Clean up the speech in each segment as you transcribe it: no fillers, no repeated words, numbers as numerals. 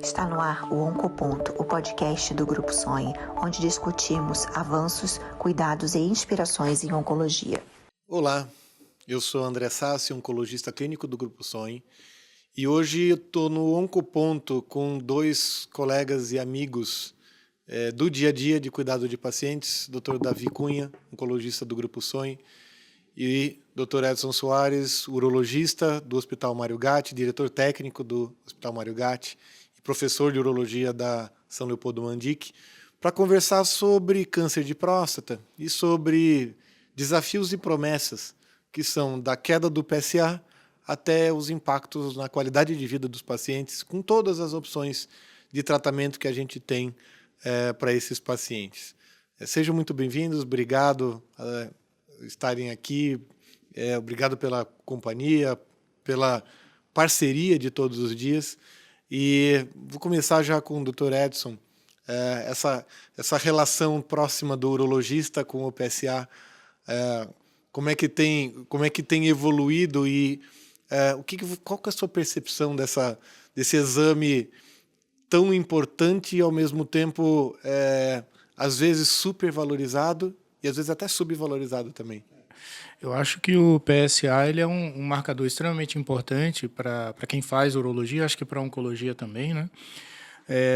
Está no ar o Oncoponto, o podcast do Grupo Sonhe, onde discutimos avanços, cuidados e inspirações em oncologia. Olá, eu sou André Sassi, oncologista clínico do Grupo Sonhe, e hoje eu estou no Oncoponto com dois colegas e amigos do dia a dia de cuidado de pacientes, Dr. Davi Cunha, oncologista do Grupo Sonhe, e Dr. Edson Soares, urologista do Hospital Mário Gatti, diretor técnico do Hospital Mário Gatti e professor de urologia da São Leopoldo Mandic, para conversar sobre câncer de próstata e sobre desafios e promessas que são da queda do PSA até os impactos na qualidade de vida dos pacientes, com todas as opções de tratamento que a gente tem para esses pacientes. Sejam muito bem-vindos, obrigado estarem aqui, obrigado pela companhia, pela parceria de todos os dias. E vou começar já com o Dr. Edson, essa relação próxima do urologista com o PSA, como é que tem evoluído e qual que é a sua percepção desse exame tão importante e ao mesmo tempo às vezes supervalorizado e às vezes até subvalorizado também? Eu acho que o PSA ele é um marcador extremamente importante para quem faz urologia, acho que para oncologia também, né?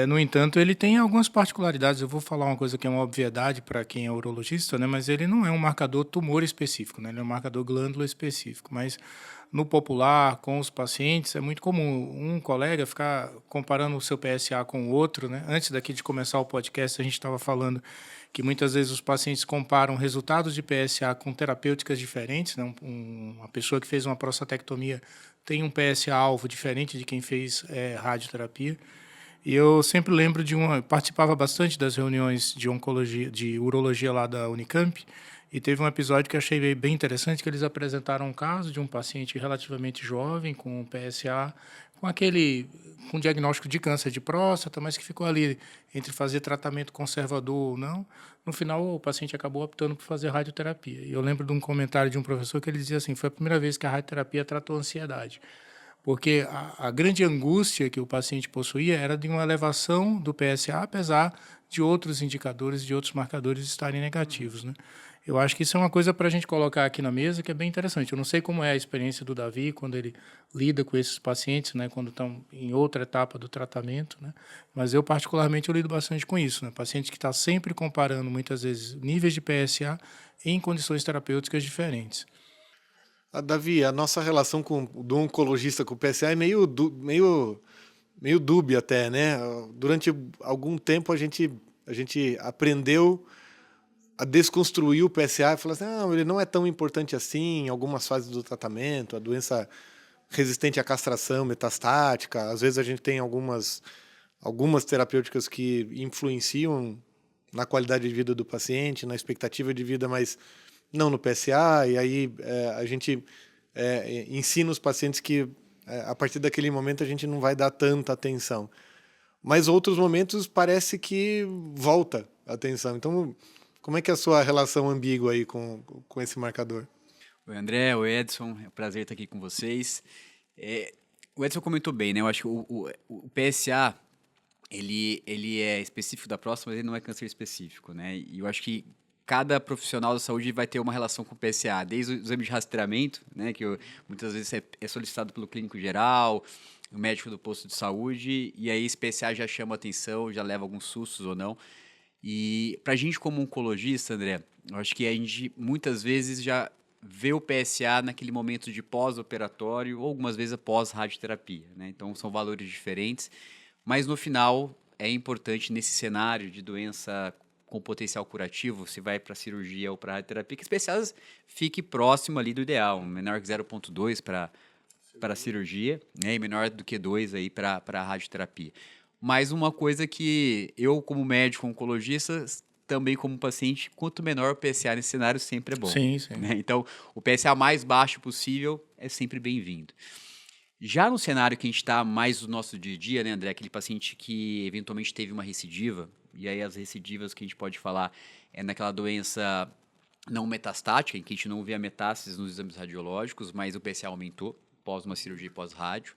No entanto, ele tem algumas particularidades. Eu vou falar uma coisa que é uma obviedade para quem é urologista, né? Mas ele não é um marcador tumor específico, né? Ele é um marcador glândula específico. Mas no popular, com os pacientes, é muito comum um colega ficar comparando o seu PSA com o outro, né? Antes daqui de começar o podcast, a gente estava falando que muitas vezes os pacientes comparam resultados de PSA com terapêuticas diferentes, né? Uma pessoa que fez uma prostatectomia tem um PSA-alvo diferente de quem fez radioterapia. E eu sempre lembro participava bastante das reuniões de oncologia, de urologia lá da Unicamp, e teve um episódio que eu achei bem interessante, que eles apresentaram um caso de um paciente relativamente jovem, com PSA, com diagnóstico de câncer de próstata, mas que ficou ali entre fazer tratamento conservador ou não. No final, o paciente acabou optando por fazer radioterapia. E eu lembro de um comentário de um professor que ele dizia assim, foi a primeira vez que a radioterapia tratou ansiedade. Porque a grande angústia que o paciente possuía era de uma elevação do PSA, apesar de outros indicadores, de outros marcadores estarem negativos, né? Eu acho que isso é uma coisa para a gente colocar aqui na mesa que é bem interessante. Eu não sei como é a experiência do Davi quando ele lida com esses pacientes, né, quando estão em outra etapa do tratamento, né? Mas eu, particularmente, eu lido bastante com isso, né? Paciente que está sempre comparando, muitas vezes, níveis de PSA em condições terapêuticas diferentes. Davi, a nossa relação do oncologista com o PSA é meio dúbia até, né? Durante algum tempo a gente aprendeu a desconstruir o PSA e falar assim, não, ele não é tão importante assim em algumas fases do tratamento, a doença resistente à castração metastática, às vezes a gente tem algumas terapêuticas que influenciam na qualidade de vida do paciente, na expectativa de vida, mas não no PSA, e aí a gente ensina os pacientes que a partir daquele momento a gente não vai dar tanta atenção. Mas outros momentos parece que volta a atenção. Então, como é que é a sua relação ambígua aí com esse marcador? Oi, André, oi, Edson, é um prazer estar aqui com vocês. O Edson comentou bem, né? Eu acho que o PSA, ele é específico da próstata, mas ele não é câncer específico, né? E eu acho que cada profissional da saúde vai ter uma relação com o PSA, desde o exame de rastreamento, né? Que muitas vezes é solicitado pelo clínico geral, o médico do posto de saúde, e aí esse PSA já chama atenção, já leva alguns sustos ou não. E pra gente como oncologista, André, eu acho que a gente muitas vezes já vê o PSA naquele momento de pós-operatório ou algumas vezes após radioterapia, né? Então são valores diferentes, mas no final é importante nesse cenário de doença com potencial curativo, se vai para cirurgia ou para radioterapia, que esse PSA fique próximo ali do ideal, menor que 0,2 para cirurgia, né? E menor do que 2 aí para radioterapia. Mas uma coisa que eu, como médico oncologista, também como paciente, quanto menor o PSA nesse cenário, sempre é bom. Sim, sim. Né? Então, o PSA mais baixo possível é sempre bem-vindo. Já no cenário que a gente está mais do nosso dia a dia, né, André? Aquele paciente que eventualmente teve uma recidiva, e aí as recidivas que a gente pode falar é naquela doença não metastática, em que a gente não vê a metástase nos exames radiológicos, mas o PSA aumentou pós uma cirurgia e pós-rádio.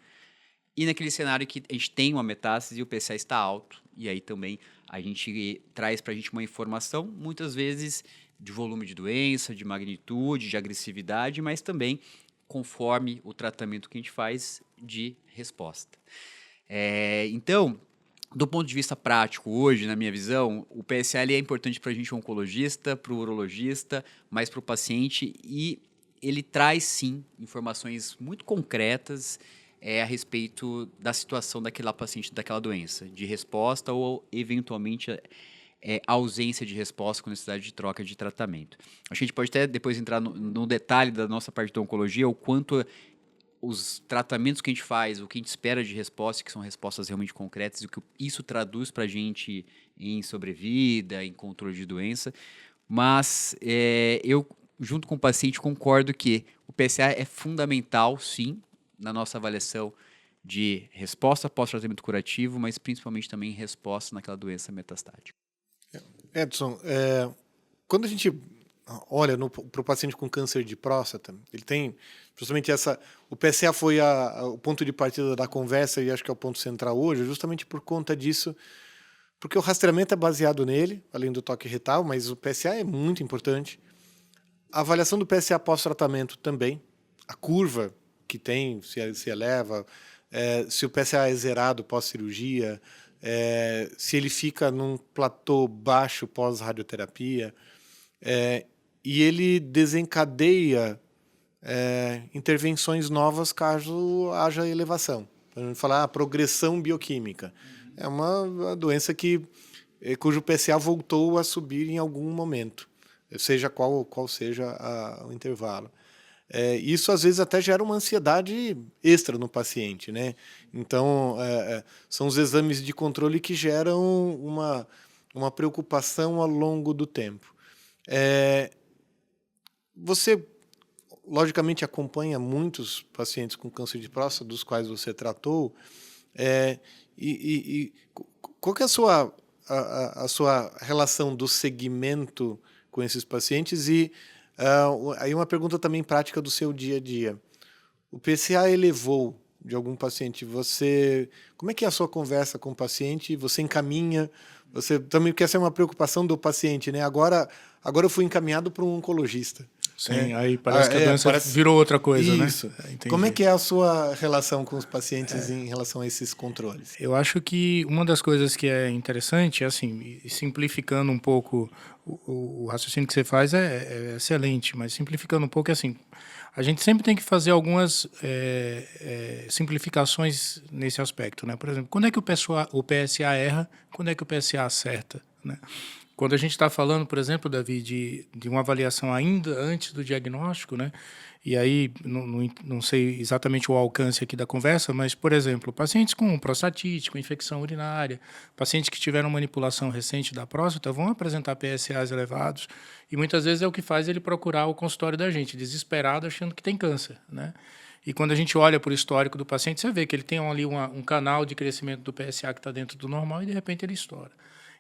E naquele cenário que a gente tem uma metástase e o PSA está alto, e aí também a gente traz para a gente uma informação, muitas vezes de volume de doença, de magnitude, de agressividade, mas também conforme o tratamento que a gente faz de resposta. Então, do ponto de vista prático, hoje, na minha visão, o PSA ele é importante para a gente, oncologista, para o urologista, mas para o paciente, e ele traz, sim, informações muito concretas a respeito da situação daquela paciente, daquela doença, de resposta ou, eventualmente, ausência de resposta com necessidade de troca de tratamento. Acho que a gente pode até depois entrar no detalhe da nossa parte da oncologia, o quanto os tratamentos que a gente faz, o que a gente espera de resposta, que são respostas realmente concretas, e o que isso traduz para a gente em sobrevida, em controle de doença. Mas eu, junto com o paciente, concordo que o PSA é fundamental, sim, na nossa avaliação de resposta pós-tratamento curativo, mas principalmente também resposta naquela doença metastática. Edson, quando a gente olha para o paciente com câncer de próstata, ele tem justamente o PSA foi o ponto de partida da conversa, e acho que é o ponto central hoje, justamente por conta disso, porque o rastreamento é baseado nele, além do toque retal, mas o PSA é muito importante. A avaliação do PSA pós-tratamento também, a curva que tem, se eleva, se o PSA é zerado pós-cirurgia, se ele fica num platô baixo pós-radioterapia, e ele desencadeia intervenções novas caso haja elevação. A gente fala progressão bioquímica. É uma doença cujo PSA voltou a subir em algum momento, seja qual seja o intervalo. Isso às vezes até gera uma ansiedade extra no paciente, né? Então, são os exames de controle que geram uma preocupação ao longo do tempo. Você, logicamente, acompanha muitos pacientes com câncer de próstata, dos quais você tratou, e qual que é a sua relação do segmento com esses pacientes? E aí uma pergunta também prática do seu dia a dia. O PSA elevou de algum paciente, como é que é a sua conversa com o paciente? Você encaminha? Você também quer ser uma preocupação do paciente, né? Agora eu fui encaminhado para um oncologista. Sim, aí parece que a doença virou outra coisa, isso, né? Entendi. Como é que é a sua relação com os pacientes em relação a esses controles? Eu acho que uma das coisas que é interessante, assim, simplificando um pouco o raciocínio que você faz é excelente, mas simplificando um pouco é assim, a gente sempre tem que fazer algumas simplificações nesse aspecto, né? Por exemplo, quando é que o PSA erra, quando é que o PSA acerta, né? Quando a gente está falando, por exemplo, Davi, de uma avaliação ainda antes do diagnóstico, né? E aí, não sei exatamente o alcance aqui da conversa, mas, por exemplo, pacientes com prostatite, com infecção urinária, pacientes que tiveram manipulação recente da próstata vão apresentar PSAs elevados, e muitas vezes é o que faz ele procurar o consultório da gente, desesperado, achando que tem câncer, né? E quando a gente olha para o histórico do paciente, você vê que ele tem ali um canal de crescimento do PSA que está dentro do normal e, de repente, ele estoura.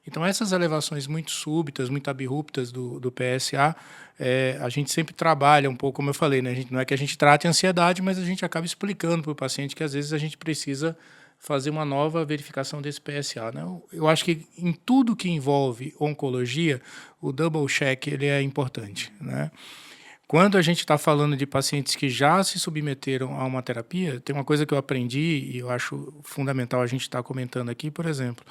Então, essas elevações muito súbitas, muito abruptas do PSA, a gente sempre trabalha um pouco, como eu falei, né? Não é que a gente trate a ansiedade, mas a gente acaba explicando para o paciente que, às vezes, a gente precisa fazer uma nova verificação desse PSA, né? Eu acho que em tudo que envolve oncologia, o double check ele é importante, né? Quando a gente está falando de pacientes que já se submeteram a uma terapia, tem uma coisa que eu aprendi e eu acho fundamental a gente estar comentando aqui, por exemplo.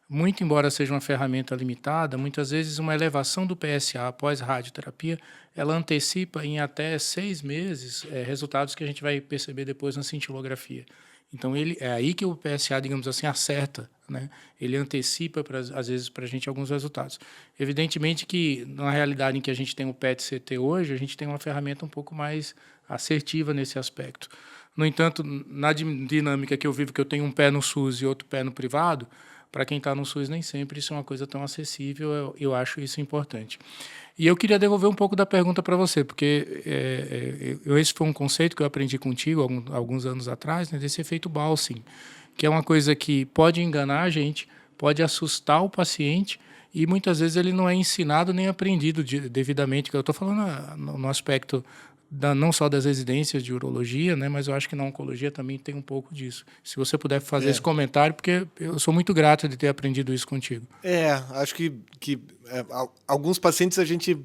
Muito embora seja uma ferramenta limitada, muitas vezes uma elevação do PSA após radioterapia, ela antecipa em até 6 meses resultados que a gente vai perceber depois na cintilografia. Então, é aí que o PSA, digamos assim, acerta, né? Ele antecipa, às vezes, para a gente alguns resultados. Evidentemente que, na realidade em que a gente tem o PET-CT hoje, a gente tem uma ferramenta um pouco mais assertiva nesse aspecto. No entanto, na dinâmica que eu vivo, que eu tenho um pé no SUS e outro pé no privado, para quem está no SUS, nem sempre isso é uma coisa tão acessível, eu acho isso importante. E eu queria devolver um pouco da pergunta para você, porque esse foi um conceito que eu aprendi contigo alguns anos atrás, né, desse efeito Balsim, que é uma coisa que pode enganar a gente, pode assustar o paciente, e muitas vezes ele não é ensinado nem aprendido devidamente, que eu estou falando no aspecto não só das residências de urologia, né, mas eu acho que na oncologia também tem um pouco disso. Se você puder fazer esse comentário, porque eu sou muito grato de ter aprendido isso contigo. Acho que alguns pacientes a gente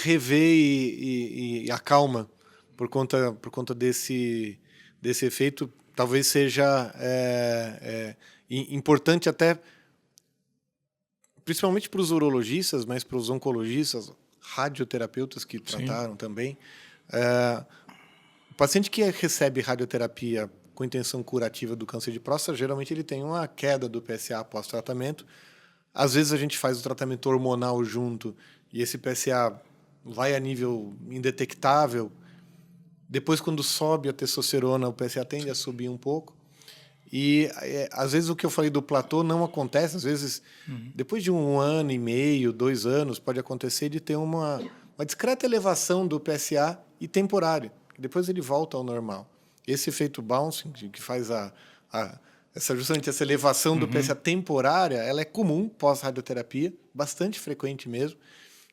revê e acalma por conta desse efeito. Talvez seja importante até, principalmente para os urologistas, mas para os oncologistas, radioterapeutas que trataram também. O paciente que recebe radioterapia com intenção curativa do câncer de próstata, geralmente ele tem uma queda do PSA pós-tratamento. Às vezes a gente faz o tratamento hormonal junto e esse PSA vai a nível indetectável. Depois, quando sobe a testosterona, o PSA tende a subir um pouco. E, às vezes, o que eu falei do platô não acontece. Às vezes, depois de 1 ano e meio, 2 anos, pode acontecer de ter uma discreta elevação do PSA e temporária. Depois ele volta ao normal. Esse efeito bouncing, que faz justamente essa elevação do PSA temporária, ela é comum pós-radioterapia, bastante frequente mesmo.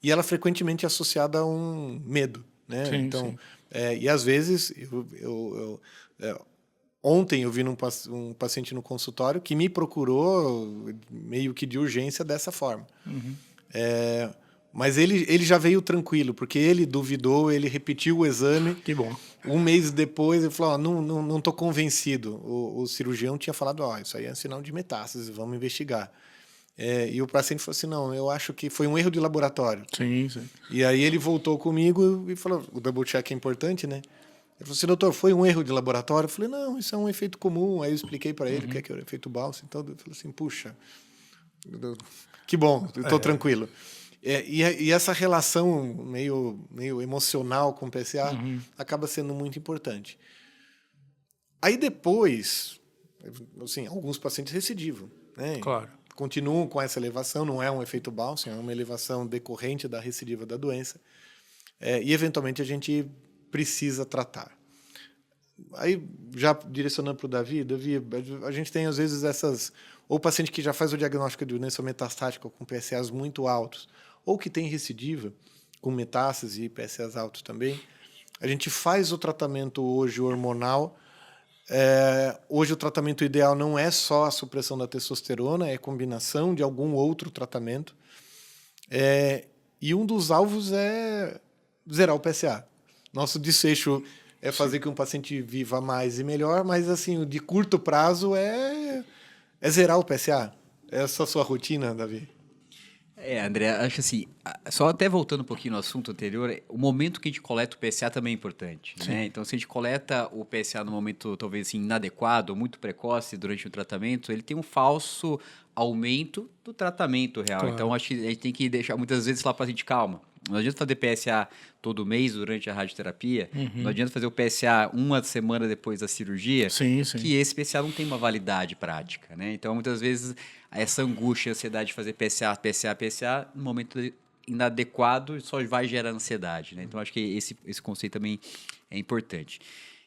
E ela frequentemente é associada a um medo, né? Sim, então, sim. E às vezes, ontem eu vi um paciente no consultório que me procurou meio que de urgência dessa forma. Mas ele já veio tranquilo, porque ele duvidou, ele repetiu o exame. Que bom. 1 mês depois, ele falou, não estou convencido. O cirurgião tinha falado, isso aí é sinal de metástase, vamos investigar. E o paciente falou assim, não, eu acho que foi um erro de laboratório. Sim, sim. E aí ele voltou comigo e falou, o double check é importante, né? Ele falou assim, doutor, foi um erro de laboratório? Eu falei, não, isso é um efeito comum. Aí eu expliquei para ele o que é o efeito Bouncing. Então ele falou assim, puxa, que bom, estou tranquilo. E essa relação meio emocional com o PSA acaba sendo muito importante. Aí depois, assim, alguns pacientes recidivam, né? Claro. Continuam com essa elevação, não é um efeito Bouncing, é uma elevação decorrente da recidiva da doença. E, eventualmente, a gente precisa tratar. Aí, já direcionando para o Davi, a gente tem, às vezes, ou o paciente que já faz o diagnóstico de doença metastática com PSAs muito altos, ou que tem recidiva, com metástase e PSAs altos também. A gente faz o tratamento hoje hormonal. Hoje o tratamento ideal não é só a supressão da testosterona, é combinação de algum outro tratamento. E um dos alvos é zerar o PSA. Nosso desfecho é fazer com que um paciente viva mais e melhor, mas assim, de curto prazo é zerar o PSA. Essa é a sua rotina, Davi? André, acho assim, só até voltando um pouquinho no assunto anterior, o momento que a gente coleta o PSA também é importante, né? Então, se a gente coleta o PSA no momento, talvez assim, inadequado, ou muito precoce durante o tratamento, ele tem um falso aumento do tratamento real. Claro. Então, acho que a gente tem que deixar, muitas vezes, lá para a gente, calma. Não adianta fazer PSA todo mês durante a radioterapia, não adianta fazer o PSA 1 semana depois da cirurgia, que esse PSA não tem uma validade prática, né? Então, muitas vezes, essa angústia, ansiedade de fazer PSA, no momento inadequado, só vai gerar ansiedade, né? Então, acho que esse conceito também é importante.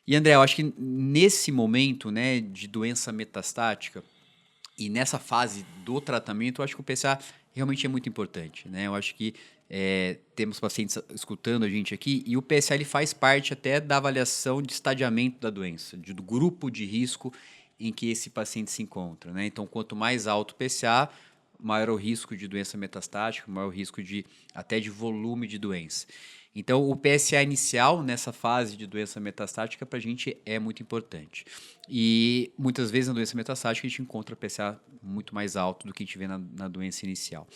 E, André, eu acho que nesse momento, né, de doença metastática e nessa fase do tratamento, eu acho que o PSA realmente é muito importante, né? Eu acho que temos pacientes escutando a gente aqui e o PSA ele faz parte até da avaliação de estadiamento da doença, do grupo de risco em que esse paciente se encontra, né? Então, quanto mais alto o PSA, maior o risco de doença metastática, maior o risco até de volume de doença. Então, o PSA inicial nessa fase de doença metastática para a gente é muito importante. E muitas vezes na doença metastática a gente encontra PSA muito mais alto do que a gente vê na doença inicial.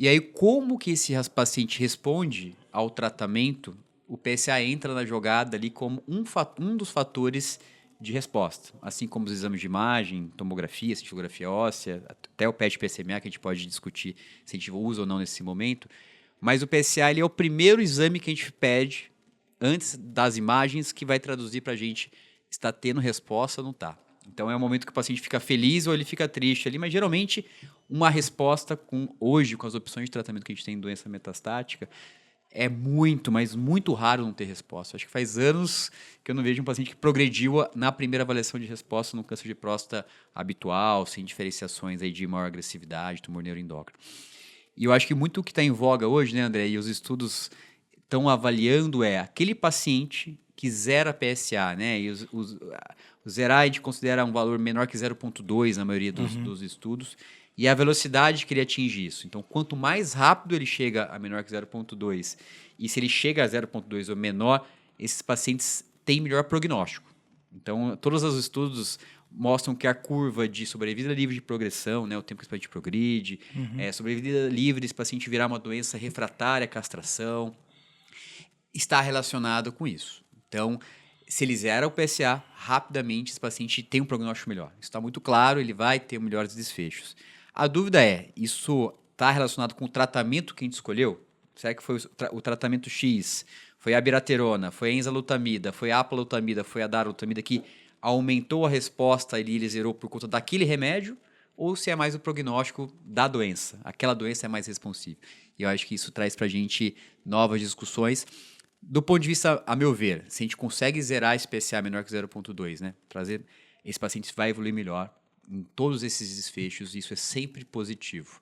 E aí, como que esse paciente responde ao tratamento, o PSA entra na jogada ali como um dos fatores de resposta. Assim como os exames de imagem, tomografia, cintilografia óssea, até o PET-PSMA, que a gente pode discutir se a gente usa ou não nesse momento. Mas o PSA ele é o primeiro exame que a gente pede antes das imagens que vai traduzir para a gente está tendo resposta ou não está. Então, é o momento que o paciente fica feliz ou ele fica triste ali, mas geralmente uma resposta hoje, com as opções de tratamento que a gente tem em doença metastática, é muito, mas muito raro não ter resposta. Acho que faz anos que eu não vejo um paciente que progrediu na primeira avaliação de resposta no câncer de próstata habitual, sem diferenciações aí de maior agressividade, tumor neuroendócrino. E eu acho que muito o que está em voga hoje, né, André, e os estudos estão avaliando é aquele paciente que zera PSA, né? E o zerar a gente considera um valor menor que 0,2 na maioria dos estudos, e a velocidade que ele atinge isso. Então, quanto mais rápido ele chega a menor que 0,2, e se ele chega a 0,2 ou menor, esses pacientes têm melhor prognóstico. Então, todos os estudos mostram que a curva de sobrevida livre de progressão, né, o tempo que esse paciente progride, sobrevida livre desse paciente virar uma doença refratária à castração, está relacionado com isso. Então, se ele zera o PSA, rapidamente esse paciente tem um prognóstico melhor. Isso está muito claro, ele vai ter melhores desfechos. A dúvida é, isso está relacionado com o tratamento que a gente escolheu? Será que foi o tratamento X? Foi a abiraterona, foi a enzalutamida, foi a apalutamida, foi a darolutamida que aumentou a resposta e ele zerou por conta daquele remédio? Ou se é mais o prognóstico da doença? Aquela doença é mais responsiva. E eu acho que isso traz para a gente novas discussões. Do ponto de vista, a meu ver, se a gente consegue zerar esse PSA menor que 0,2, né, trazer esse paciente vai evoluir melhor em todos esses desfechos, e isso é sempre positivo.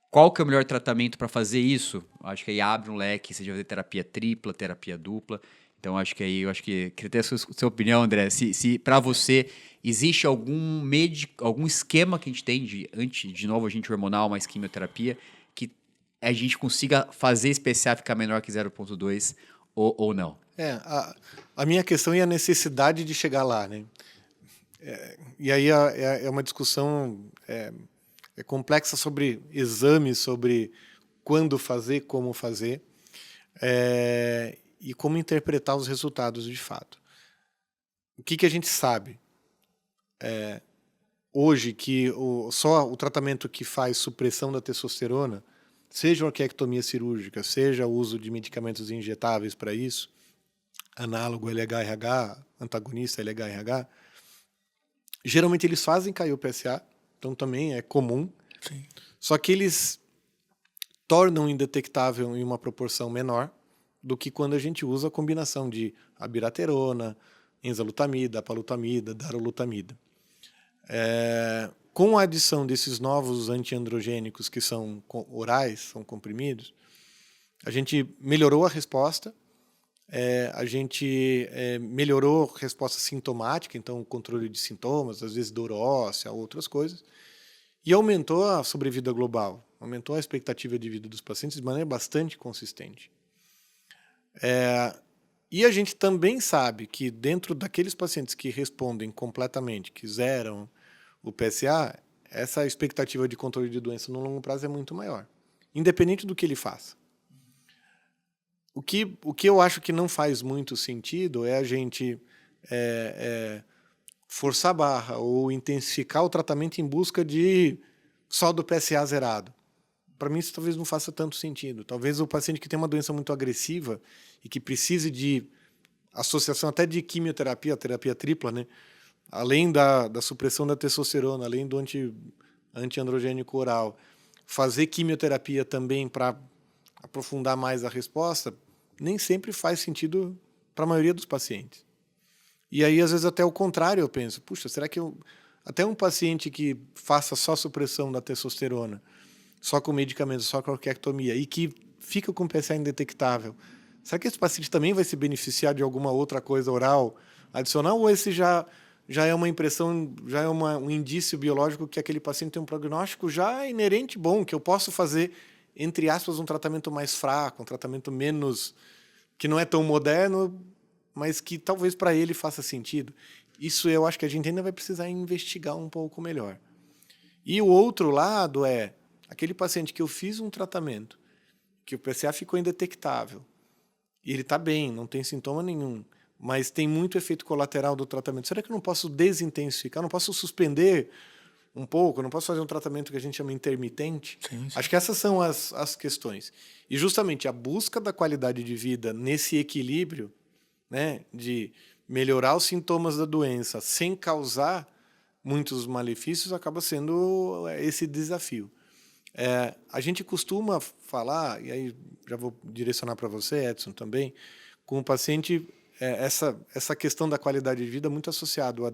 Qual que é o melhor tratamento para fazer isso? Acho que aí abre um leque, seja fazer terapia tripla, terapia dupla. Então, queria ter a sua opinião, André. Se para você existe algum esquema que a gente tem de novo agente hormonal mais quimioterapia, que a gente consiga fazer esse PSA ficar menor que 0,2 ou não? A minha questão é a necessidade de chegar lá, né? E aí é uma discussão complexa sobre exames, sobre quando fazer, como fazer, e como interpretar os resultados de fato. O que a gente sabe hoje que só o tratamento que faz supressão da testosterona, seja orquiectomia cirúrgica, seja o uso de medicamentos injetáveis para isso, análogo LH-RH, antagonista LH-RH, geralmente eles fazem cair o PSA, então também é comum. Sim. Só que eles tornam indetectável em uma proporção menor do que quando a gente usa a combinação de abiraterona, enzalutamida, apalutamida, darolutamida. Com a adição desses novos antiandrogênicos que são orais, são comprimidos, a gente melhorou a resposta, a gente melhorou a resposta sintomática, então controle de sintomas, às vezes dor óssea, outras coisas, e aumentou a sobrevida global, aumentou a expectativa de vida dos pacientes de maneira bastante consistente. E a gente também sabe que dentro daqueles pacientes que respondem completamente, que zeram o PSA, essa expectativa de controle de doença no longo prazo é muito maior, independente do que ele faça. O que eu acho que não faz muito sentido é a gente forçar a barra ou intensificar o tratamento em busca de só do PSA zerado. Para mim isso talvez não faça tanto sentido. Talvez o paciente que tem uma doença muito agressiva e que precise de associação até de quimioterapia, terapia tripla, né? Além da supressão da testosterona, além do antiandrogênico oral, fazer quimioterapia também para aprofundar mais a resposta, nem sempre faz sentido para a maioria dos pacientes. E aí, às vezes, até o contrário, eu penso, puxa, será que até um paciente que faça só supressão da testosterona, só com medicamentos, só com orquiectomia, e que fica com PSA indetectável, será que esse paciente também vai se beneficiar de alguma outra coisa oral adicional, ou esse já é uma impressão, já é um indício biológico que aquele paciente tem um prognóstico já inerente bom, que eu posso fazer, entre aspas, um tratamento mais fraco, um tratamento menos, que não é tão moderno, mas que talvez para ele faça sentido. Isso eu acho que a gente ainda vai precisar investigar um pouco melhor. E o outro lado é aquele paciente que eu fiz um tratamento, que o PSA ficou indetectável, e ele está bem, não tem sintoma nenhum, mas tem muito efeito colateral do tratamento. Será que eu não posso desintensificar, não posso suspender um pouco, não posso fazer um tratamento que a gente chama intermitente? Sim. Acho que essas são as questões. E justamente a busca da qualidade de vida nesse equilíbrio, né, de melhorar os sintomas da doença sem causar muitos malefícios, acaba sendo esse desafio. A gente costuma falar, e aí já vou direcionar para você, Edson, também, com o paciente, essa questão da qualidade de vida muito associado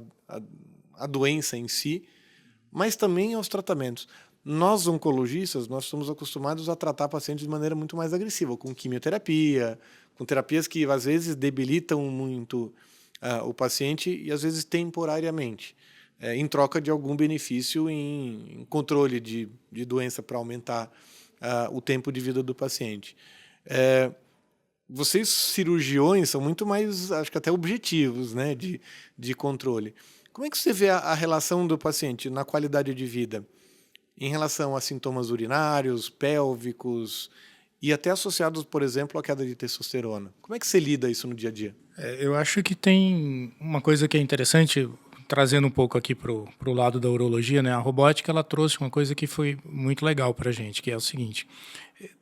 à doença em si, mas também aos tratamentos. Nós, oncologistas, nós estamos acostumados a tratar pacientes de maneira muito mais agressiva, com quimioterapia, com terapias que às vezes debilitam muito o paciente e às vezes temporariamente, em troca de algum benefício em controle de doença para aumentar o tempo de vida do paciente. Vocês, cirurgiões, são muito mais, acho que até objetivos, né, de controle. Como é que você vê a relação do paciente na qualidade de vida em relação a sintomas urinários, pélvicos e até associados, por exemplo, à queda de testosterona? Como é que você lida isso no dia a dia? Eu acho que tem uma coisa que é interessante, trazendo um pouco aqui para o lado da urologia, né? A robótica ela trouxe uma coisa que foi muito legal para a gente, que é o seguinte: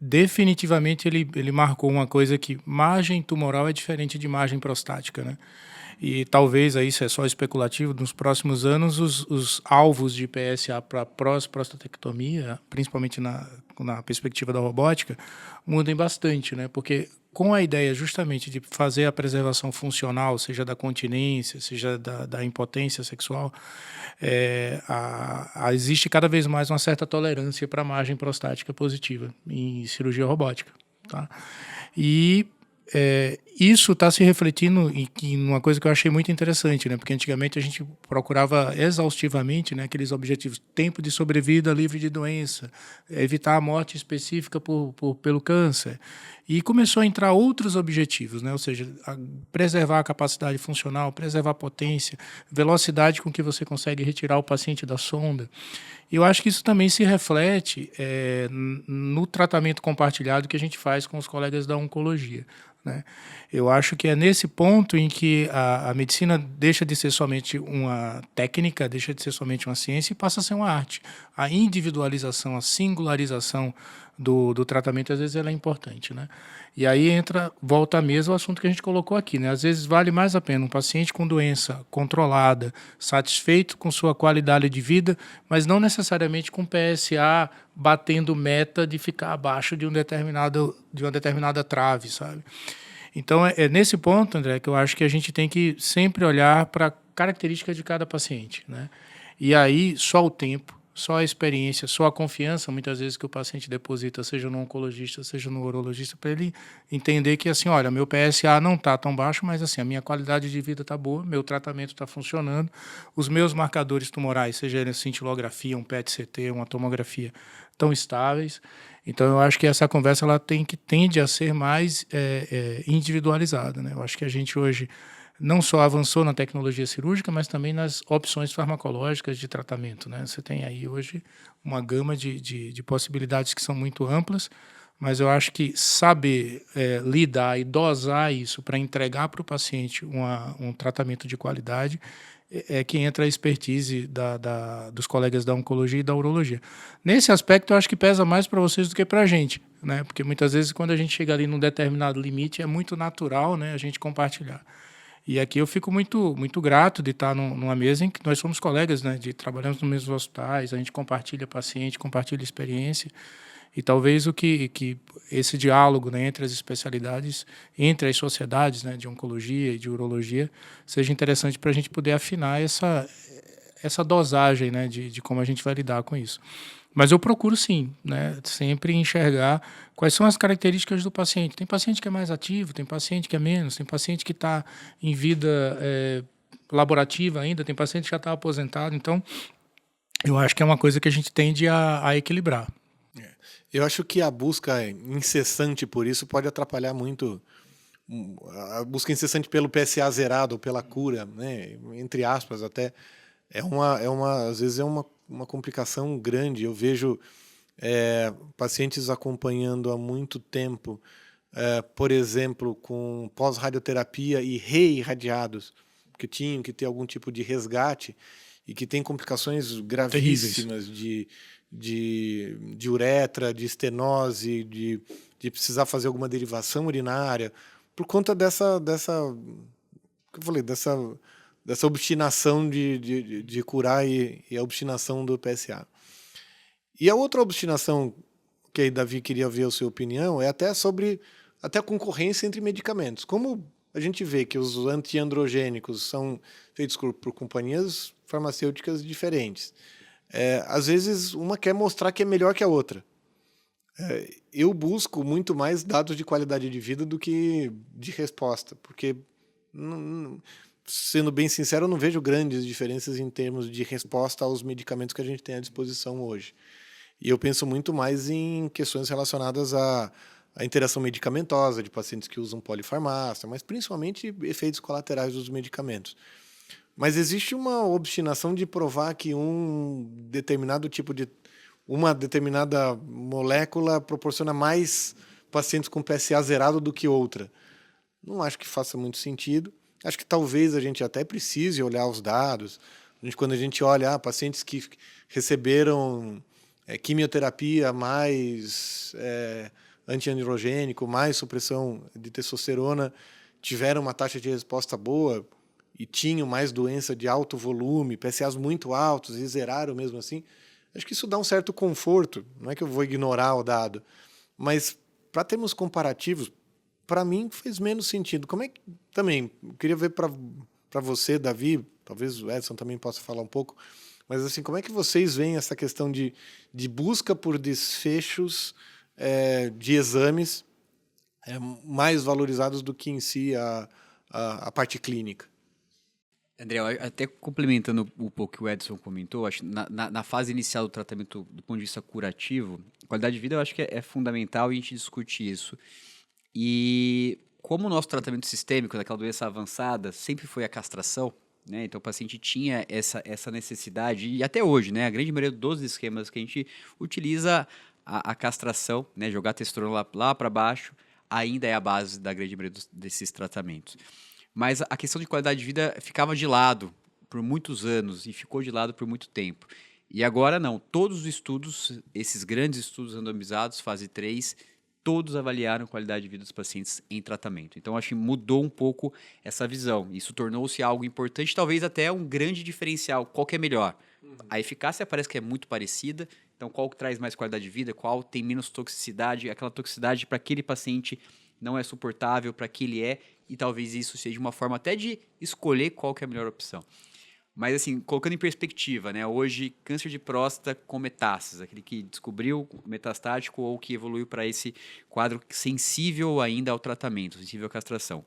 definitivamente ele marcou uma coisa que margem tumoral é diferente de margem prostática, né? E talvez, aí isso é só especulativo, nos próximos anos os alvos de PSA para prostatectomia, principalmente na perspectiva da robótica, mudem bastante, né? Porque com a ideia justamente de fazer a preservação funcional, seja da continência, seja da impotência sexual, existe cada vez mais uma certa tolerância para a margem prostática positiva em cirurgia robótica, tá? E isso está se refletindo em uma coisa que eu achei muito interessante, né? Porque antigamente a gente procurava exaustivamente, né, aqueles objetivos: tempo de sobrevida livre de doença, evitar a morte específica pelo câncer. E começou a entrar outros objetivos, né? Ou seja, preservar a capacidade funcional, preservar a potência, velocidade com que você consegue retirar o paciente da sonda. E eu acho que isso também se reflete no tratamento compartilhado que a gente faz com os colegas da oncologia, né? Eu acho que é nesse ponto em que a medicina deixa de ser somente uma técnica, deixa de ser somente uma ciência e passa a ser uma arte. A individualização, a singularização do tratamento, às vezes, ela é importante, né? E aí volta à mesa o assunto que a gente colocou aqui, né? Às vezes vale mais a pena um paciente com doença controlada, satisfeito com sua qualidade de vida, mas não necessariamente com PSA batendo meta de ficar abaixo de uma determinada trave, sabe? Então, é nesse ponto, André, que eu acho que a gente tem que sempre olhar para a característica de cada paciente, né? E aí, só o tempo, só a experiência, só a confiança, muitas vezes, que o paciente deposita, seja no oncologista, seja no urologista, para ele entender que, assim, olha, meu PSA não está tão baixo, mas, assim, a minha qualidade de vida está boa, meu tratamento está funcionando, os meus marcadores tumorais, seja ele cintilografia, um PET-CT, uma tomografia, estão estáveis. Então, eu acho que essa conversa ela tende a ser mais individualizada, né? Eu acho que a gente hoje não só avançou na tecnologia cirúrgica, mas também nas opções farmacológicas de tratamento, né? Você tem aí hoje uma gama de possibilidades que são muito amplas, mas eu acho que saber lidar e dosar isso para entregar para o paciente um tratamento de qualidade é que entra a expertise dos colegas da oncologia e da urologia. Nesse aspecto, eu acho que pesa mais para vocês do que para a gente, né? Porque muitas vezes, quando a gente chega ali num determinado limite, é muito natural, né, a gente compartilhar. E aqui eu fico muito, muito grato de estar numa mesa em que nós somos colegas, né, trabalhamos nos mesmos hospitais, a gente compartilha paciente, compartilha experiência. E talvez que esse diálogo, né, entre as especialidades, entre as sociedades, né, de oncologia e de urologia, seja interessante para a gente poder afinar essa dosagem, né, de como a gente vai lidar com isso. Mas eu procuro, sim, né, sempre enxergar quais são as características do paciente. Tem paciente que é mais ativo, tem paciente que é menos, tem paciente que está em vida laborativa ainda, tem paciente que já está aposentado. Então, eu acho que é uma coisa que a gente tende a equilibrar. Eu acho que a busca incessante por isso pode atrapalhar muito. A busca incessante pelo PSA zerado, pela cura, né, entre aspas, até, às vezes é uma complicação grande. Eu vejo pacientes acompanhando há muito tempo, por exemplo, com pós-radioterapia e reirradiados, que tinham que ter algum tipo de resgate e que tem complicações gravíssimas de uretra, de estenose, de precisar fazer alguma derivação urinária, por conta dessa obstinação de curar e a obstinação do PSA. E a outra obstinação que aí Davi queria ver a sua opinião é até sobre a concorrência entre medicamentos. Como a gente vê que os antiandrogênicos são feitos por companhias farmacêuticas diferentes, às vezes uma quer mostrar que é melhor que a outra. Eu busco muito mais dados de qualidade de vida do que de resposta, porque, sendo bem sincero, eu não vejo grandes diferenças em termos de resposta aos medicamentos que a gente tem à disposição hoje. E eu penso muito mais em questões relacionadas à interação medicamentosa de pacientes que usam polifarmácia, mas principalmente efeitos colaterais dos medicamentos. Mas existe uma obstinação de provar que uma determinada molécula proporciona mais pacientes com PSA zerado do que outra. Não acho que faça muito sentido. Acho que talvez a gente até precise olhar os dados. Quando a gente olha pacientes que receberam quimioterapia mais antiandrogênico, mais supressão de testosterona, tiveram uma taxa de resposta boa e tinham mais doença de alto volume, PSAs muito altos e zeraram mesmo assim, acho que isso dá um certo conforto. Não é que eu vou ignorar o dado, mas para termos comparativos, para mim fez menos sentido. Como é que também, eu queria ver para você, Davi, talvez o Edson também possa falar um pouco, mas assim, como é que vocês veem essa questão de busca por desfechos de exames mais valorizados do que em si a parte clínica? André, até complementando um pouco o que o Edson comentou, acho que na fase inicial do tratamento, do ponto de vista curativo, qualidade de vida eu acho que é fundamental e a gente discute isso. E como o nosso tratamento sistêmico daquela doença avançada sempre foi a castração, né? Então o paciente tinha essa necessidade, e até hoje, né? A grande maioria dos esquemas que a gente utiliza a castração, né? Jogar a testosterona lá para baixo, ainda é a base da grande maioria desses tratamentos. Mas a questão de qualidade de vida ficava de lado por muitos anos e ficou de lado por muito tempo. E agora não, todos os estudos, esses grandes estudos randomizados, fase 3, todos avaliaram a qualidade de vida dos pacientes em tratamento. Então, acho que mudou um pouco essa visão. Isso tornou-se algo importante, talvez até um grande diferencial. Qual que é melhor? A eficácia parece que é muito parecida, então qual que traz mais qualidade de vida, qual tem menos toxicidade, aquela toxicidade para aquele paciente não é suportável, para que ele é, e talvez isso seja uma forma até de escolher qual que é a melhor opção. Mas assim, colocando em perspectiva, né? Hoje, câncer de próstata com metástases, aquele que descobriu metastático ou que evoluiu para esse quadro sensível ainda ao tratamento, sensível à castração.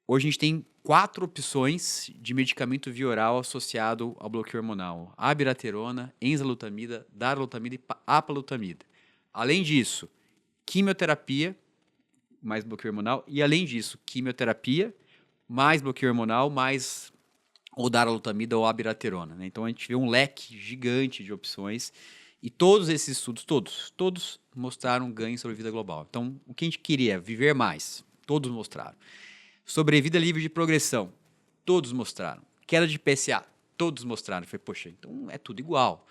Hoje a gente tem 4 opções de medicamento via oral associado ao bloqueio hormonal: abiraterona, enzalutamida, darolutamida e apalutamida. Além disso, quimioterapia mais bloqueio hormonal, e além disso, quimioterapia mais bloqueio hormonal, mais ou darolutamida ou abiraterona, né? Então a gente vê um leque gigante de opções e todos esses estudos, todos mostraram ganho sobre vida global. Então o que a gente queria, viver mais, todos mostraram. Sobrevida livre de progressão, todos mostraram. Queda de PSA, todos mostraram. Eu falei, poxa, então é tudo igual.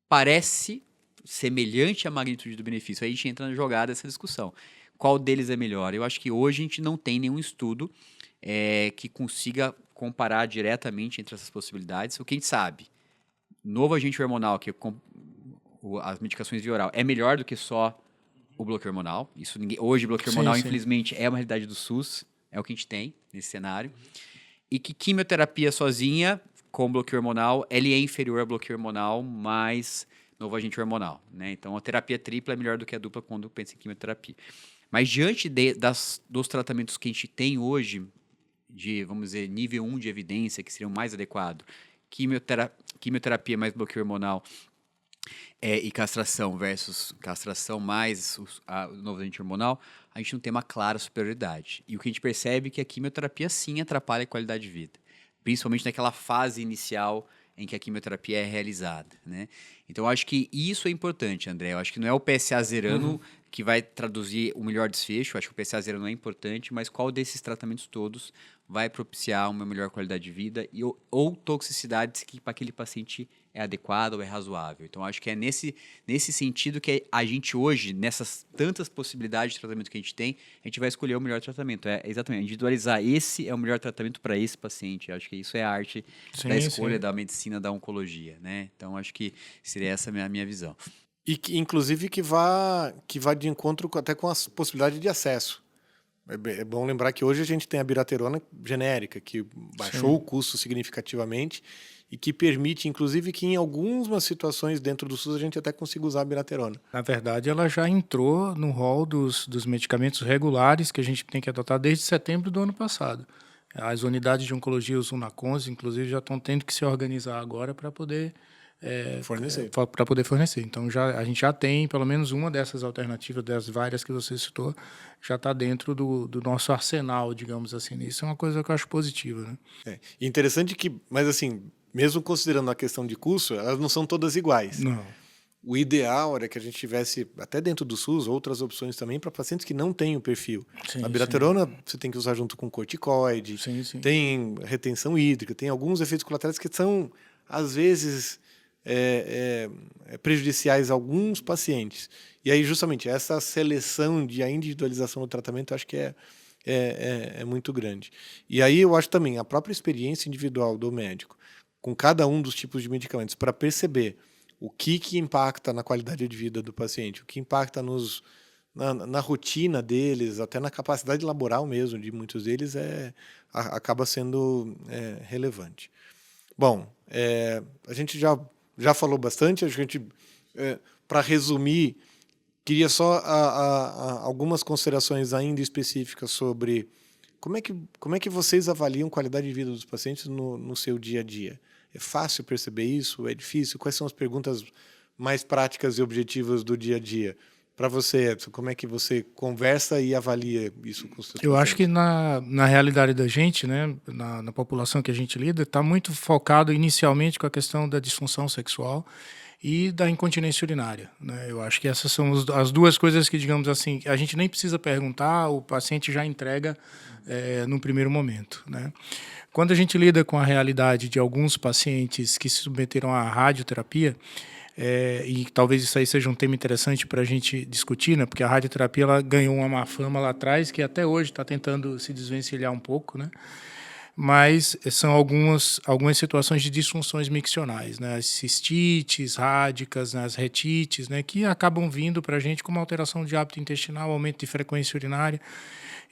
Parece semelhante à magnitude do benefício. Aí a gente entra na jogada dessa discussão. Qual deles é melhor? Eu acho que hoje a gente não tem nenhum estudo que consiga comparar diretamente entre essas possibilidades. O que a gente sabe, novo agente hormonal, que as medicações via oral, é melhor do que só o bloqueio hormonal. Isso hoje, bloqueio hormonal, infelizmente, é uma realidade do SUS, é o que a gente tem nesse cenário. E que quimioterapia sozinha, com bloqueio hormonal, ele é inferior ao bloqueio hormonal mais novo agente hormonal, né? Então, a terapia tripla é melhor do que a dupla quando pensa em quimioterapia. Mas diante dos tratamentos que a gente tem hoje, de, vamos dizer, nível 1 de evidência, que seriam mais adequado, quimioterapia mais bloqueio hormonal e castração versus castração mais o novo agente hormonal, a gente não tem uma clara superioridade. E o que a gente percebe é que a quimioterapia sim atrapalha a qualidade de vida, principalmente naquela fase inicial em que a quimioterapia é realizada, né? Então, eu acho que isso é importante, André. Eu acho que não é o PSA zerando que vai traduzir o melhor desfecho. Eu acho que o PSA zerando é importante, mas qual desses tratamentos todos vai propiciar uma melhor qualidade de vida ou toxicidades que para aquele paciente é adequada ou é razoável. Então, acho que é nesse sentido que a gente hoje, nessas tantas possibilidades de tratamento que a gente tem, a gente vai escolher o melhor tratamento. É exatamente, individualizar esse é o melhor tratamento para esse paciente. Acho que isso é a arte da escolha da medicina, da oncologia, né? Então, acho que seria essa a minha visão. E que, inclusive, que vá de encontro até com a possibilidade de acesso. É bom lembrar que hoje a gente tem a biraterona genérica, que baixou o custo significativamente e que permite, inclusive, que em algumas situações dentro do SUS a gente até consiga usar a abiraterona. Na verdade, ela já entrou no rol dos medicamentos regulares que a gente tem que adotar desde setembro do ano passado. As unidades de oncologia, os UNACONs, inclusive, já estão tendo que se organizar agora para poder fornecer. Então, a gente já tem pelo menos uma dessas alternativas, das várias que você citou, já está dentro do nosso arsenal, digamos assim. Isso é uma coisa que eu acho positiva, né? Interessante que, mas assim, mesmo considerando a questão de custo, elas não são todas iguais. Não. O ideal era que a gente tivesse, até dentro do SUS, outras opções também para pacientes que não têm o perfil. Sim, a abiraterona você tem que usar junto com corticoide, sim, sim. tem retenção hídrica, tem alguns efeitos colaterais que são, às vezes, prejudiciais a alguns pacientes. E aí, justamente, essa seleção de a individualização do tratamento, eu acho que é muito grande. E aí eu acho também a própria experiência individual do médico, com cada um dos tipos de medicamentos, para perceber o que impacta na qualidade de vida do paciente, o que impacta na rotina deles, até na capacidade laboral mesmo de muitos deles, acaba sendo relevante. Bom, a gente já falou bastante, para resumir, queria só algumas considerações ainda específicas sobre como é que vocês avaliam a qualidade de vida dos pacientes no seu dia a dia. É fácil perceber isso? É difícil? Quais são as perguntas mais práticas e objetivas do dia a dia? Para você, Edson, como é que você conversa e avalia isso com os seus pacientes? Eu acho que na realidade da gente, né, na população que a gente lida, está muito focado inicialmente com a questão da disfunção sexual e da incontinência urinária, né? Eu acho que essas são as duas coisas que, digamos assim, a gente nem precisa perguntar, o paciente já entrega no primeiro momento, né? Quando a gente lida com a realidade de alguns pacientes que se submeteram à radioterapia, e talvez isso aí seja um tema interessante para a gente discutir, né? Porque a radioterapia ela ganhou uma má fama lá atrás, que até hoje está tentando se desvencilhar um pouco, né? Mas são algumas situações de disfunções miccionais, né? As cistites, rádicas, né? As retites, né? Que acabam vindo para a gente com uma alteração de hábito intestinal, aumento de frequência urinária.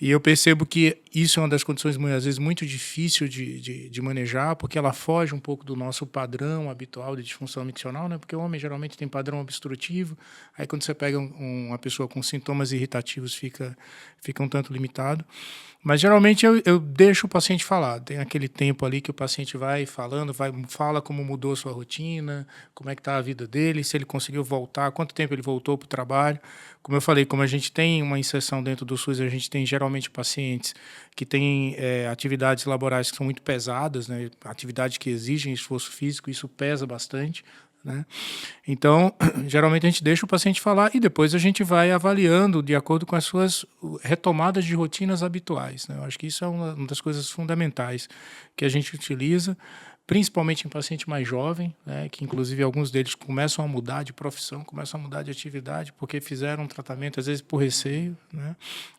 E eu percebo que isso é uma das condições, às vezes, muito difícil de manejar, porque ela foge um pouco do nosso padrão habitual de disfunção miccional, né? Porque o homem geralmente tem padrão obstrutivo, aí quando você pega uma pessoa com sintomas irritativos fica um tanto limitado. Mas, geralmente, eu deixo o paciente falar. Tem aquele tempo ali que o paciente vai falando, fala como mudou a sua rotina, como é que está a vida dele, se ele conseguiu voltar, quanto tempo ele voltou para o trabalho. Como eu falei, como a gente tem uma inserção dentro do SUS, a gente tem geralmente pacientes que têm atividades laborais que são muito pesadas, né? Atividades que exigem esforço físico, isso pesa bastante, né? Então, geralmente a gente deixa o paciente falar e depois a gente vai avaliando de acordo com as suas retomadas de rotinas habituais, né? Eu acho que isso é uma das coisas fundamentais que a gente utiliza, principalmente em paciente mais jovem, né, que inclusive alguns deles começam a mudar de profissão, começam a mudar de atividade, porque fizeram um tratamento, às vezes por receio, né?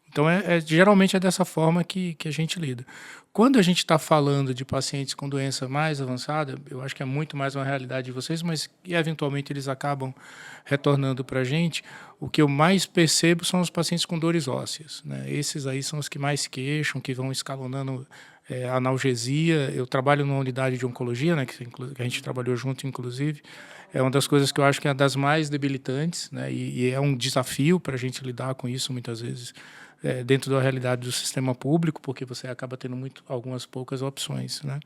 Então, geralmente é dessa forma que a gente lida. Quando a gente está falando de pacientes com doença mais avançada, eu acho que é muito mais uma realidade de vocês, mas eventualmente eles acabam retornando para a gente. O que eu mais percebo são os pacientes com dores ósseas, né? Esses aí são os que mais queixam, que vão escalonando analgesia. Eu trabalho numa unidade de oncologia, né, que a gente trabalhou junto, inclusive. É uma das coisas que eu acho que é das mais debilitantes, né, e é um desafio para a gente lidar com isso muitas vezes dentro da realidade do sistema público, porque você acaba tendo algumas poucas opções, né?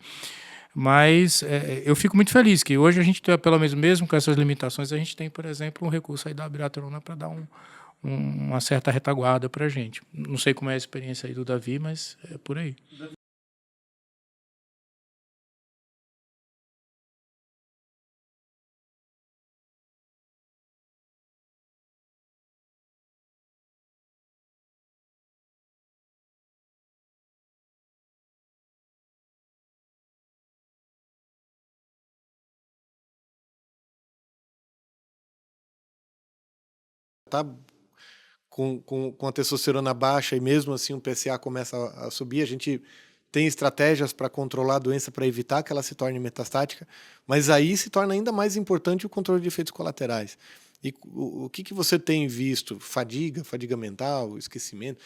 Mas eu fico muito feliz que hoje a gente tem, pelo menos mesmo com essas limitações, a gente tem, por exemplo, um recurso aí da abiraterona para dar uma certa retaguarda para a gente. Não sei como é a experiência aí do Davi, mas é por aí. Tá com a testosterona baixa e mesmo assim o PSA começa a subir, a gente tem estratégias para controlar a doença, para evitar que ela se torne metastática, mas aí se torna ainda mais importante o controle de efeitos colaterais. E o que você tem visto? Fadiga mental, esquecimento?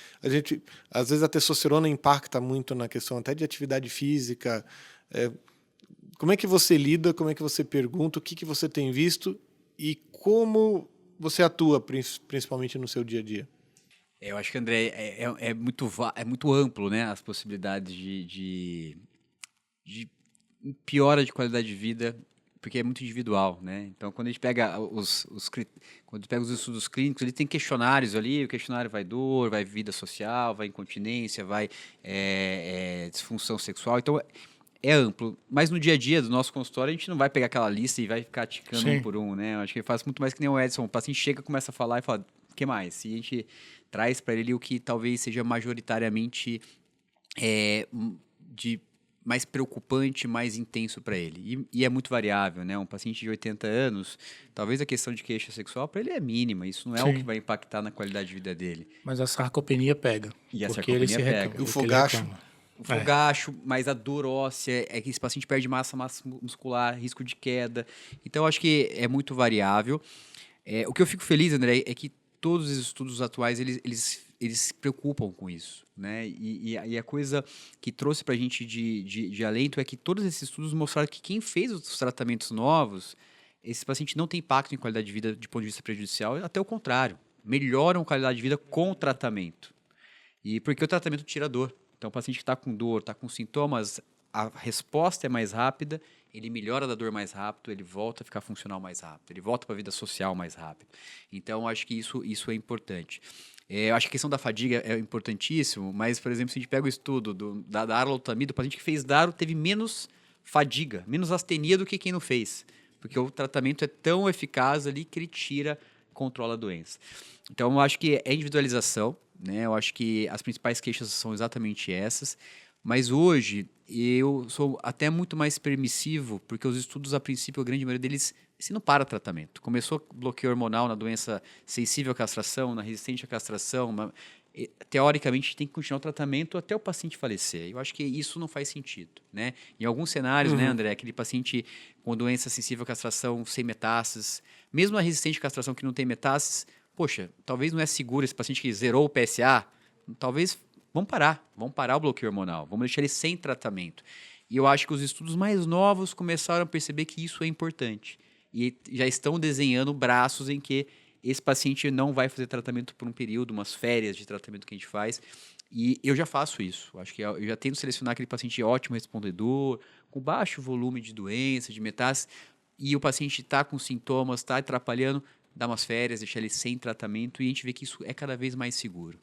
Às vezes a testosterona impacta muito na questão até de atividade física. Como é que você lida, como é que você pergunta, o que você tem visto e como você atua, principalmente no seu dia a dia? Eu acho que, André, é muito amplo, né? As possibilidades de piora de qualidade de vida, porque é muito individual, né? Então, quando a gente pega quando pega os estudos clínicos, ele tem questionários ali, o questionário vai dor, vai vida social, vai incontinência, vai disfunção sexual. Então, é amplo. Mas no dia a dia do nosso consultório, a gente não vai pegar aquela lista e vai ficar ticando Sim. um por um, né? Eu acho que ele faz muito mais que nem o Edson. O paciente chega, começa a falar e fala, o que mais? E a gente traz para ele o que talvez seja majoritariamente de mais preocupante, mais intenso para ele. E é muito variável, né? Um paciente de 80 anos, talvez a questão de queixa sexual para ele é mínima. Isso não é o Sim. que vai impactar na qualidade de vida dele. Mas a sarcopenia pega. E a porque sarcopenia ele se pega. reclama. E o fogacho? O fogacho, mas a dor óssea, é que esse paciente perde massa muscular, risco de queda. Então, eu acho que é muito variável. O que eu fico feliz, André, é que todos os estudos atuais, eles se preocupam com isso, né? E a coisa que trouxe para a gente de alento é que todos esses estudos mostraram que quem fez os tratamentos novos, esse paciente não tem impacto em qualidade de vida de ponto de vista prejudicial, até o contrário, melhoram a qualidade de vida com o tratamento. E porque o tratamento tira dor. Então, o paciente que está com dor, está com sintomas, a resposta é mais rápida, ele melhora da dor mais rápido, ele volta a ficar funcional mais rápido, ele volta para a vida social mais rápido. Então, acho que isso é importante. Eu acho que a questão da fadiga é importantíssimo, mas, por exemplo, se a gente pega o estudo da darolutamida, o paciente que fez daro teve menos fadiga, menos astenia do que quem não fez, porque o tratamento é tão eficaz ali que ele controla a doença. Então, eu acho que é individualização, né? Eu acho que as principais queixas são exatamente essas, mas hoje eu sou até muito mais permissivo, porque os estudos, a princípio, a grande maioria deles ensinam para tratamento. Começou bloqueio hormonal na doença sensível à castração, na resistente à castração, teoricamente tem que continuar o tratamento até o paciente falecer. Eu acho que isso não faz sentido, né? Em alguns cenários, né, André, aquele paciente com doença sensível à castração sem metástases, mesmo a resistente à castração que não tem metástases, poxa, talvez não é seguro esse paciente que zerou o PSA, talvez vamos parar o bloqueio hormonal, vamos deixar ele sem tratamento. E eu acho que os estudos mais novos começaram a perceber que isso é importante e já estão desenhando braços em que esse paciente não vai fazer tratamento por um período, umas férias de tratamento que a gente faz. E eu já faço isso. Acho que eu já tento selecionar aquele paciente ótimo respondedor, com baixo volume de doença, de metástase, e o paciente está com sintomas, está atrapalhando, dá umas férias, deixar ele sem tratamento, e a gente vê que isso é cada vez mais seguro.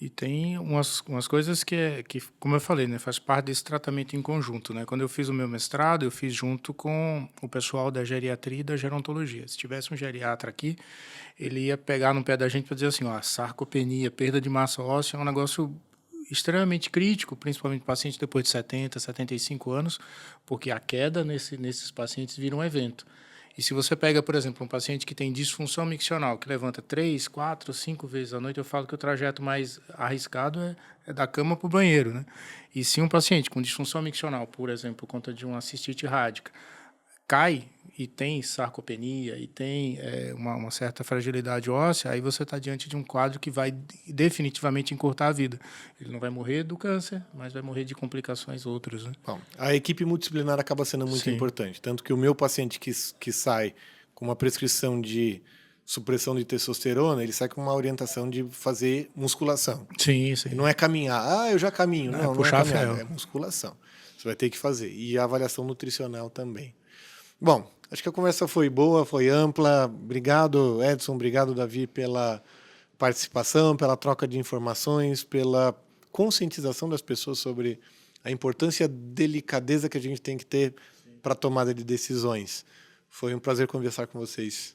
E tem umas coisas que, como eu falei, né, faz parte desse tratamento em conjunto, né? Quando eu fiz o meu mestrado, eu fiz junto com o pessoal da geriatria e da gerontologia. Se tivesse um geriatra aqui, ele ia pegar no pé da gente para dizer assim, ó, sarcopenia, perda de massa óssea é um negócio extremamente crítico, principalmente pacientes depois de 70, 75 anos, porque a queda nesses pacientes vira um evento. E se você pega, por exemplo, um paciente que tem disfunção miccional, que levanta 3, 4, 5 vezes à noite, eu falo que o trajeto mais arriscado é da cama para o banheiro, né? E se um paciente com disfunção miccional, por exemplo, por conta de uma cistite rádica, cai e tem sarcopenia e tem uma certa fragilidade óssea, aí você está diante de um quadro que vai definitivamente encurtar a vida. Ele não vai morrer do câncer, mas vai morrer de complicações outras, né? Bom, a equipe multidisciplinar acaba sendo muito importante. Tanto que o meu paciente que sai com uma prescrição de supressão de testosterona, ele sai com uma orientação de fazer musculação. Sim, sim. E não é caminhar. Eu já caminho. Não é puxar caminhar, ferro. é musculação. Você vai ter que fazer. E a avaliação nutricional também. Bom, acho que a conversa foi boa, foi ampla. Obrigado, Edson. Obrigado, Davi, pela participação, pela troca de informações, pela conscientização das pessoas sobre a importância e a delicadeza que a gente tem que ter para a tomada de decisões. Foi um prazer conversar com vocês.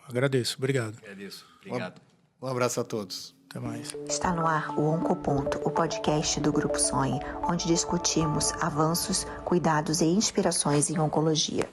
Agradeço. Obrigado. Agradeço. Obrigado. Um abraço a todos. Até mais. Está no ar o Oncoponto, o podcast do Grupo Sonhe, onde discutimos avanços, cuidados e inspirações em oncologia.